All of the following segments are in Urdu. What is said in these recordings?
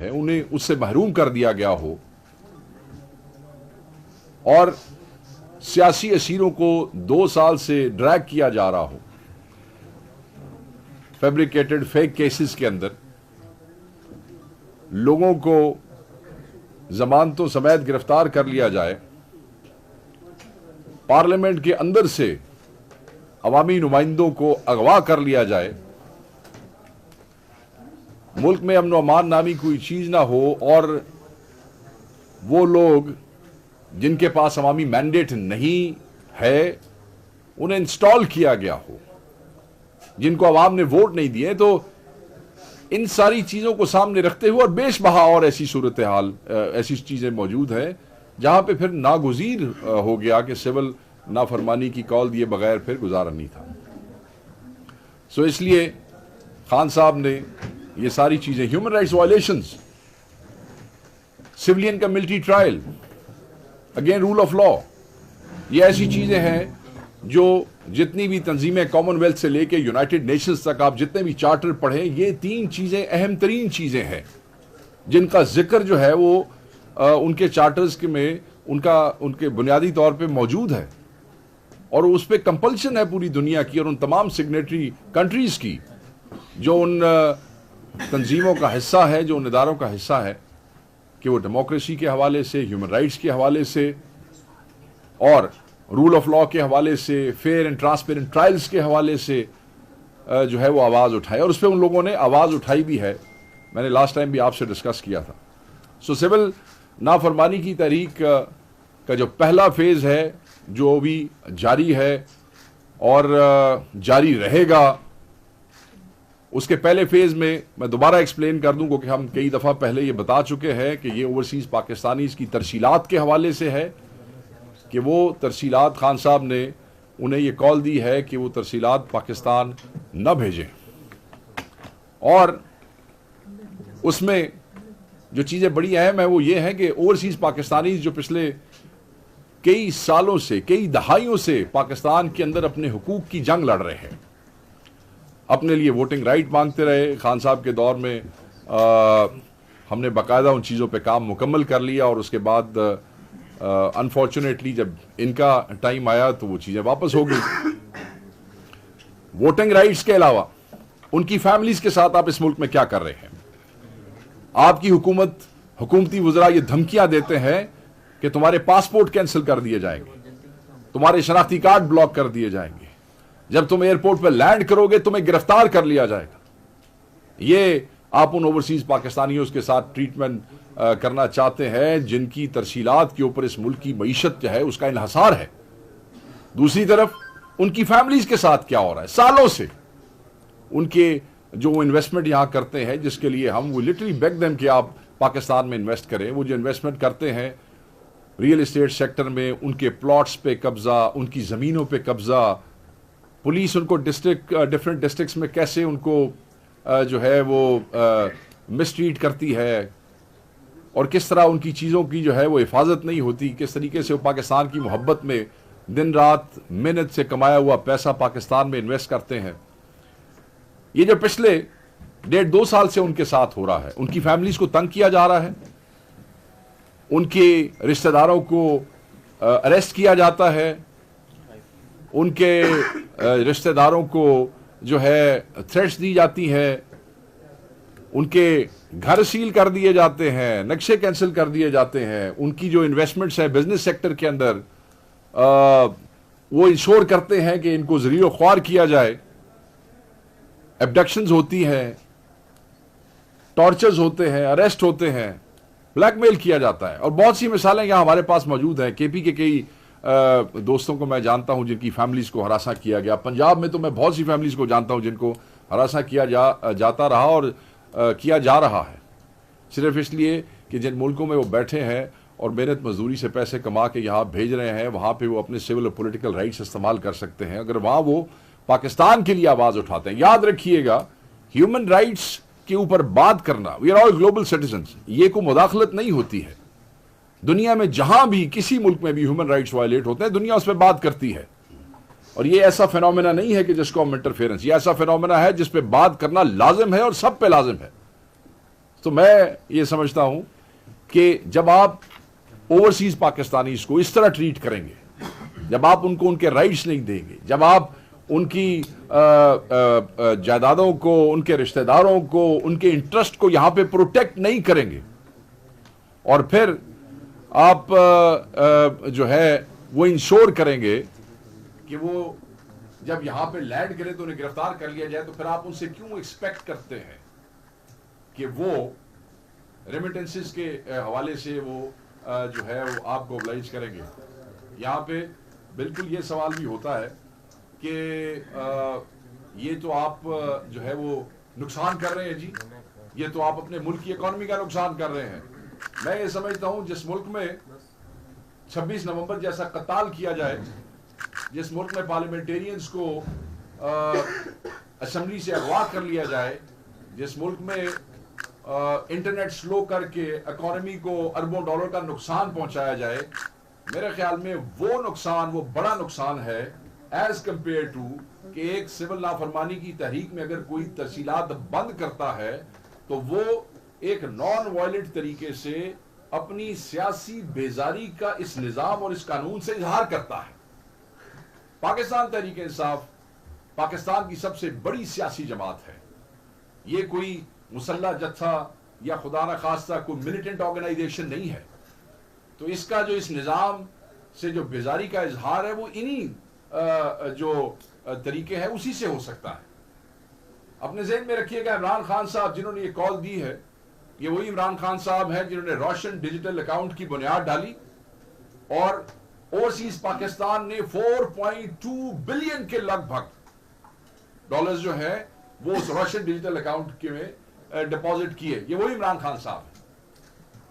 ہے انہیں اس سے محروم کر دیا گیا ہو اور سیاسی اسیروں کو 2 سال سے ڈریگ کیا جا رہا ہو فیبریکیٹڈ فیک کیسز کے اندر، لوگوں کو ضمانتوں سمیت گرفتار کر لیا جائے، پارلیمنٹ کے اندر سے عوامی نمائندوں کو اغوا کر لیا جائے، ملک میں امن و امان نامی کوئی چیز نہ ہو، اور وہ لوگ جن کے پاس عوامی مینڈیٹ نہیں ہے انہیں انسٹال کیا گیا ہو، جن کو عوام نے ووٹ نہیں دیے، تو ان ساری چیزوں کو سامنے رکھتے ہوئے اور بیش بہا اور ایسی صورتحال ایسی چیزیں موجود ہیں جہاں پہ پھر ناگزیر ہو گیا کہ سول نافرمانی کی کال دیے بغیر پھر گزارا نہیں تھا۔ سو اس لیے خان صاحب نے یہ ساری چیزیں، ہیومن رائٹس وائلیشنز، سولین کا military trial, again rule of law, یہ ایسی چیزیں ہیں جو جتنی بھی تنظیمیں کامن ویلتھ سے لے کے یونائٹڈ نیشنز تک آپ جتنے بھی چارٹر پڑھیں، یہ 3 چیزیں اہم ترین چیزیں ہیں جن کا ذکر جو ہے وہ ان کے چارٹرز میں ان کے بنیادی طور پہ موجود ہے، اور اس پہ کمپلشن ہے پوری دنیا کی اور ان تمام سگنیٹری کنٹریز کی جو ان تنظیموں کا حصہ ہے، جو ان اداروں کا حصہ ہے، کہ وہ ڈیموکریسی کے حوالے سے، ہیومن رائٹس کے حوالے سے اور رول آف لا کے حوالے سے، فیئر اینڈ ٹرانسپیرنٹ ٹرائلز کے حوالے سے جو ہے وہ آواز اٹھائے، اور اس پہ ان لوگوں نے آواز اٹھائی بھی ہے۔ میں نے لاسٹ ٹائم بھی آپ سے ڈسکس کیا تھا۔ سو سول نافرمانی کی تحریک کا جو پہلا فیز ہے جو بھی جاری ہے اور جاری رہے گا، اس کے پہلے فیز میں میں دوبارہ ایکسپلین کر دوں کیونکہ ہم کئی دفعہ پہلے یہ بتا چکے ہیں کہ یہ اوورسیز پاکستانیز کی ترسیلات کے حوالے سے ہے، کہ وہ ترسیلات خان صاحب نے انہیں یہ کال دی ہے کہ وہ ترسیلات پاکستان نہ بھیجیں، اور اس میں جو چیزیں بڑی اہم ہیں وہ یہ ہیں کہ اوورسیز پاکستانیز جو پچھلے کئی سالوں سے، کئی دہائیوں سے پاکستان کے اندر اپنے حقوق کی جنگ لڑ رہے ہیں، اپنے لیے ووٹنگ رائٹ مانگتے رہے۔ خان صاحب کے دور میں ہم نے باقاعدہ ان چیزوں پہ کام مکمل کر لیا، اور اس کے بعد انفارچونیٹلی جب ان کا ٹائم آیا تو وہ چیزیں واپس ہو گئی۔ ووٹنگ رائٹس کے علاوہ ان کی فیملیز کے ساتھ آپ اس ملک میں کیا کر رہے ہیں؟ آپ کی حکومتی وزراء یہ دھمکیاں دیتے ہیں کہ تمہارے پاسپورٹ کینسل کر دیے جائیں گے، تمہارے شناختی کارڈ بلاک کر دیے جائیں گے، جب تم ایئرپورٹ پہ لینڈ کرو گے تمہیں گرفتار کر لیا جائے گا۔ یہ آپ ان اوورسیز پاکستانیوں کے ساتھ ٹریٹمنٹ کرنا چاہتے ہیں جن کی ترسیلات کے اوپر اس ملک کی معیشت جو ہے اس کا انحصار ہے۔ دوسری طرف ان کی فیملیز کے ساتھ کیا ہو رہا ہے؟ سالوں سے ان کے جو انویسٹمنٹ یہاں کرتے ہیں، جس کے لیے ہم وہ لٹرلی بیگ دیم کہ آپ پاکستان میں انویسٹ کریں، وہ جو انویسٹمنٹ کرتے ہیں ریئل اسٹیٹ سیکٹر میں، ان کے پلاٹس پہ قبضہ، ان کی زمینوں پہ قبضہ، پولیس ان کو ڈفرینٹ ڈسٹرکٹس میں کیسے ان کو جو ہے وہ مسٹریٹ کرتی ہے، اور کس طرح ان کی چیزوں کی جو ہے وہ حفاظت نہیں ہوتی، کس طریقے سے وہ پاکستان کی محبت میں دن رات محنت سے کمایا ہوا پیسہ پاکستان میں انویسٹ کرتے ہیں۔ یہ جو پچھلے 1.5-2 سال سے ان کے ساتھ ہو رہا ہے، ان کی فیملیز کو تنگ کیا جا رہا ہے، ان کے رشتہ داروں کو اریسٹ کیا جاتا ہے، ان کے رشتہ داروں کو جو ہے تھریٹس دی جاتی ہے، ان کے گھر سیل کر دیے جاتے ہیں، نقشے کینسل کر دیے جاتے ہیں، ان کی جو انویسٹمنٹس ہیں بزنس سیکٹر کے اندر وہ انشور کرتے ہیں کہ ان کو ذریع و خوار کیا جائے، ایبڈکشنز ہوتی ہیں، ٹارچرز ہوتے ہیں، اریسٹ ہوتے ہیں، بلیک میل کیا جاتا ہے، اور بہت سی مثالیں یہاں ہمارے پاس موجود ہیں۔ کے پی کے کئی دوستوں کو میں جانتا ہوں جن کی فیملیز کو ہراساں کیا گیا، پنجاب میں تو میں بہت سی فیملیز کو جانتا ہوں جن کو ہراساں کیا جاتا رہا اور کیا جا رہا ہے، صرف اس لیے کہ جن ملکوں میں وہ بیٹھے ہیں اور محنت مزدوری سے پیسے کما کے یہاں بھیج رہے ہیں، وہاں پہ وہ اپنے سول اور پولیٹیکل رائٹس استعمال کر سکتے ہیں، اگر وہاں وہ پاکستان کے لیے آواز اٹھاتے ہیں۔ یاد رکھیے گا، ہیومن رائٹس کے اوپر بات کرنا، we are all global citizens, یہ کوئی مداخلت نہیں ہوتی ہے۔ دنیا میں جہاں بھی کسی ملک میں بھی ہیومن رائٹس وائلیٹ ہوتے ہیں، دنیا اس پہ بات کرتی ہے، اور یہ ایسا فینومینا نہیں ہے کہ جس کو ہم انٹرفیئرنس، یہ ایسا فینومینا ہے جس پہ بات کرنا لازم ہے اور سب پہ لازم ہے۔ تو میں یہ سمجھتا ہوں کہ جب آپ اوورسیز پاکستانیز کو اس طرح ٹریٹ کریں گے، جب آپ ان کو ان کے رائٹس نہیں دیں گے، جب آپ ان کی جائیدادوں کو، ان کے رشتہ داروں کو، ان کے انٹرسٹ کو یہاں پہ پروٹیکٹ نہیں کریں گے، اور پھر آپ جو ہے وہ انشور کریں گے کہ وہ جب یہاں پہ لینڈ کرے تو انہیں گرفتار کر لیا جائے، تو پھر آپ ان سے کیوں ایکسپیکٹ کرتے ہیں کہ وہ ریمیٹنسز کے حوالے سے وہ جو ہے وہ آپ کو oblige کریں گے؟ یہاں پہ بالکل یہ سوال بھی ہوتا ہے کہ یہ تو آپ جو ہے وہ نقصان کر رہے ہیں جی، یہ تو آپ اپنے ملک کی اکانومی کا نقصان کر رہے ہیں۔ میں یہ سمجھتا ہوں جس ملک میں 26 نومبر جیسا قتال کیا جائے، جس ملک میں پارلیمنٹیرینز کو اسمبلی سے اغوا کر لیا جائے، جس ملک میں انٹرنیٹ سلو کر کے اکانومی کو اربوں ڈالر کا نقصان پہنچایا جائے، میرے خیال میں وہ نقصان، وہ بڑا نقصان ہے ایز کمپیئر ٹو کہ ایک سول نافرمانی کی تحریک میں اگر کوئی ترسیلات بند کرتا ہے تو وہ ایک نان وائلنٹ طریقے سے اپنی سیاسی بیزاری کا اس نظام اور اس قانون سے اظہار کرتا ہے۔ پاکستان تحریک انصاف پاکستان کی سب سے بڑی سیاسی جماعت ہے، یہ کوئی مسلح جتھا یا خدا نہ خواستہ کوئی ملیٹنٹ آرگنائزیشن نہیں ہے، تو اس کا جو اس نظام سے جو بیزاری کا اظہار ہے وہ انہی جو طریقے ہیں اسی سے ہو سکتا ہے۔ اپنے ذہن میں رکھیے گا عمران خان صاحب جنہوں نے یہ کال دی ہے، یہ وہی عمران خان صاحب ہیں جنہوں نے روشن ڈیجیٹل اکاؤنٹ کی بنیاد ڈالی، اور اوورسیز پاکستان نے 4.2 بلین کے لگ بھگ ڈالرز جو ہے وہ اس روشن ڈیجیٹل اکاؤنٹ کے میں ڈپازٹ کیے، یہ وہی عمران خان صاحب ہیں۔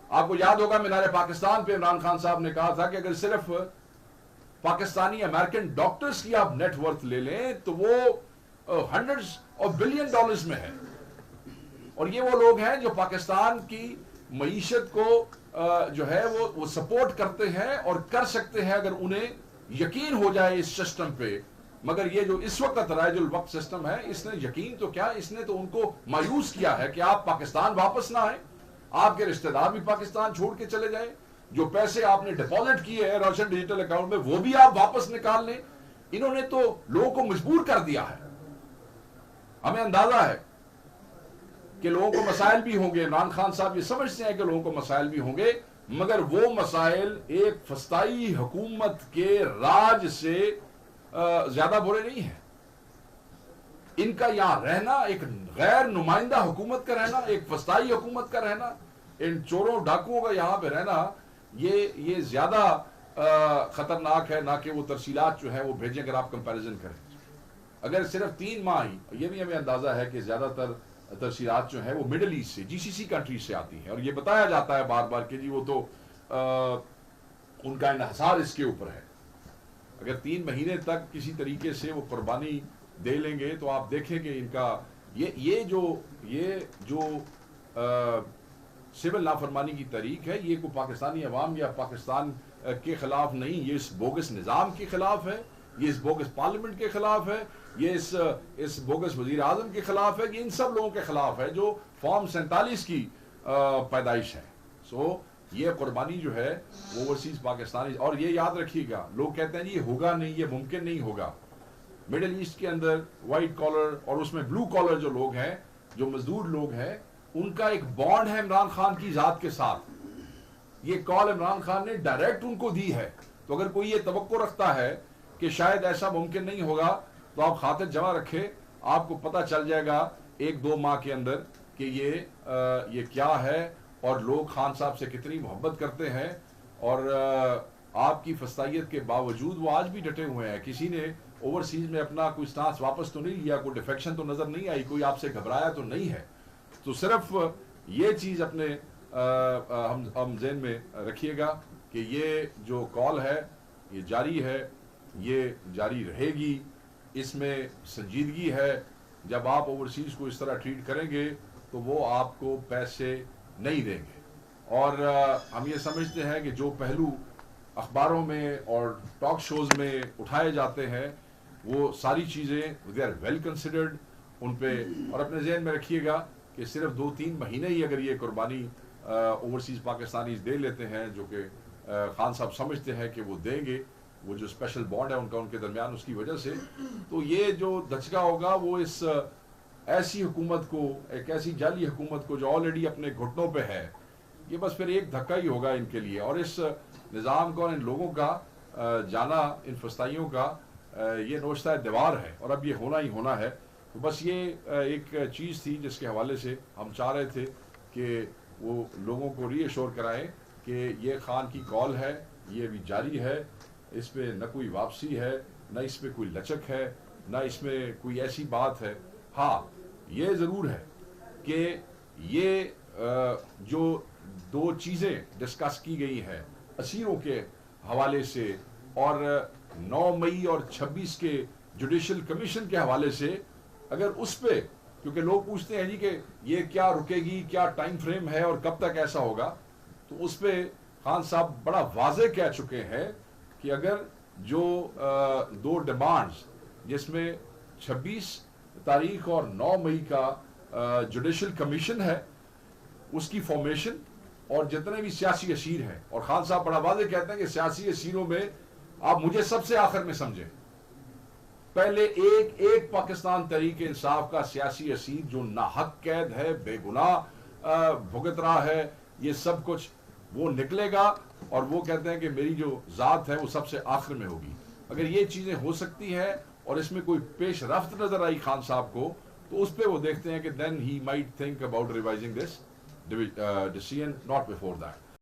آپ کو یاد ہوگا مینار پاکستان پہ عمران خان صاحب نے کہا تھا کہ اگر صرف پاکستانی امریکن ڈاکٹرز کی آپ نیٹ ورتھ لے لیں تو وہ ہنڈرڈز آف بلین ڈالرز میں ہے، اور یہ وہ لوگ ہیں جو پاکستان کی معیشت کو جو ہے وہ سپورٹ کرتے ہیں اور کر سکتے ہیں اگر انہیں یقین ہو جائے اس سسٹم پہ۔ مگر یہ جو اس وقت رائج الوقت سسٹم ہے، اس نے یقین تو کیا، اس نے تو ان کو مایوس کیا ہے کہ آپ پاکستان واپس نہ آئیں، آپ کے رشتہ دار بھی پاکستان چھوڑ کے چلے جائیں، جو پیسے آپ نے ڈپازٹ کیے ہیں روشن ڈیجیٹل اکاؤنٹ میں وہ بھی آپ واپس نکال لیں۔ انہوں نے تو لوگوں کو مجبور کر دیا ہے۔ ہمیں اندازہ ہے کہ لوگوں کو مسائل بھی ہوں گے، عمران خان صاحب یہ سمجھتے ہیں کہ لوگوں کو مسائل بھی ہوں گے، مگر وہ مسائل ایک فسطائی حکومت کے راج سے زیادہ برے نہیں ہیں۔ ان کا یہاں رہنا، ایک غیر نمائندہ حکومت کا رہنا، ایک فسطائی حکومت کا رہنا، ان چوروں ڈاکوؤں کا یہاں پہ رہنا، یہ زیادہ خطرناک ہے نہ کہ وہ ترسیلات جو ہے وہ بھیجیں۔ اگر آپ کمپیریزن کریں، اگر صرف 3 ماہ ہی، یہ بھی ہمیں اندازہ ہے کہ زیادہ تر ترسیلات جو ہیں وہ مڈل ایسٹ سے، GCC کنٹریز سے آتی ہیں، اور یہ بتایا جاتا ہے بار بار کہ جی وہ تو ان کا انحصار اس کے اوپر ہے۔ اگر 3 مہینے تک کسی طریقے سے وہ قربانی دے لیں گے تو آپ دیکھیں کہ ان کا یہ جو سول نافرمانی کی تحریک ہے، یہ کوئی پاکستانی عوام یا پاکستان کے خلاف نہیں، یہ اس بوگس نظام کے خلاف ہے، یہ اس بوگس پارلیمنٹ کے خلاف ہے، یہ اس بوگس وزیر اعظم کے خلاف ہے، یہ ان سب لوگوں کے خلاف ہے جو فارم 47 کی پیدائش ہے۔ سو یہ قربانی جو ہے وہ اوورسیز پاکستانی، اور یہ یاد رکھیے گا، لوگ کہتے ہیں یہ ہوگا نہیں، یہ ممکن نہیں ہوگا۔ مڈل ایسٹ کے اندر وائٹ کالر اور اس میں بلو کالر جو لوگ ہیں، جو مزدور لوگ ہیں، ان کا ایک بانڈ ہے عمران خان کی ذات کے ساتھ۔ یہ کال عمران خان نے ڈائریکٹ ان کو دی ہے، تو اگر کوئی یہ توقع رکھتا ہے کہ شاید ایسا ممکن نہیں ہوگا تو آپ خاطر جمع رکھے، آپ کو پتہ چل جائے گا 1-2 ماہ کے اندر کہ یہ کیا ہے، اور لوگ خان صاحب سے کتنی محبت کرتے ہیں، اور آپ کی فسطائیت کے باوجود وہ آج بھی ڈٹے ہوئے ہیں۔ کسی نے اوورسیز میں اپنا کوئی سٹانس واپس تو نہیں لیا، کوئی ڈیفیکشن تو نظر نہیں آئی، کوئی آپ سے گھبرایا تو نہیں ہے۔ تو صرف یہ چیز اپنے ہم ذہن میں رکھیے گا کہ یہ جو کال ہے یہ جاری ہے، یہ جاری رہے گی، اس میں سنجیدگی ہے۔ جب آپ اوورسیز کو اس طرح ٹریٹ کریں گے تو وہ آپ کو پیسے نہیں دیں گے، اور ہم یہ سمجھتے ہیں کہ جو پہلو اخباروں میں اور ٹاک شوز میں اٹھائے جاتے ہیں وہ ساری چیزیں دے آر ویل کنسیڈرڈ ان پہ۔ اور اپنے ذہن میں رکھیے گا کہ صرف 2-3 مہینے ہی اگر یہ قربانی اوورسیز پاکستانیز دے لیتے ہیں, جو کہ خان صاحب سمجھتے ہیں کہ وہ دیں گے, وہ جو اسپیشل بانڈ ہے ان کا ان کے درمیان, اس کی وجہ سے تو یہ جو دھچکا ہوگا وہ اس ایسی حکومت کو, ایک ایسی جعلی حکومت کو جو آلریڈی اپنے گھٹنوں پہ ہے, یہ بس پھر ایک دھکا ہی ہوگا ان کے لیے. اور اس نظام کا اور ان لوگوں کا جانا, ان فسطائیوں کا یہ نوشتہ دیوار ہے, اور اب یہ ہونا ہی ہونا ہے. تو بس یہ ایک چیز تھی جس کے حوالے سے ہم چاہ رہے تھے کہ وہ لوگوں کو ری ایشور کرائیں کہ یہ خان کی کال ہے, یہ بھی جاری ہے, اس پہ نہ کوئی واپسی ہے, نہ اس میں کوئی لچک ہے, نہ اس میں کوئی ایسی بات ہے. ہاں یہ ضرور ہے کہ یہ جو 2 چیزیں ڈسکس کی گئی ہیں اسیروں کے حوالے سے اور 9 مئی اور 26 کے جوڈیشل کمیشن کے حوالے سے, اگر اس پہ, کیونکہ لوگ پوچھتے ہیں جی کہ یہ کیا رکے گی, کیا ٹائم فریم ہے اور کب تک ایسا ہوگا, تو اس پہ خان صاحب بڑا واضح کہہ چکے ہیں کہ اگر جو 2 ڈیمانڈز جس میں 26 تاریخ اور 9 مئی کا جوڈیشل کمیشن ہے اس کی فارمیشن, اور جتنے بھی سیاسی اسیر ہیں, اور خان صاحب بڑا واضح کہتے ہیں کہ سیاسی اسیروں میں آپ مجھے سب سے آخر میں سمجھیں, پہلے ایک پاکستان تحریک انصاف کا سیاسی اسیر جو ناحق قید ہے, بے گناہ بھگت رہا ہے, یہ سب کچھ وہ نکلے گا, اور وہ کہتے ہیں کہ میری جو ذات ہے وہ سب سے آخر میں ہوگی. اگر یہ چیزیں ہو سکتی ہیں اور اس میں کوئی پیش رفت نظر آئی خان صاحب کو, تو اس پہ وہ دیکھتے ہیں کہ then he might think about revising this decision, not before that.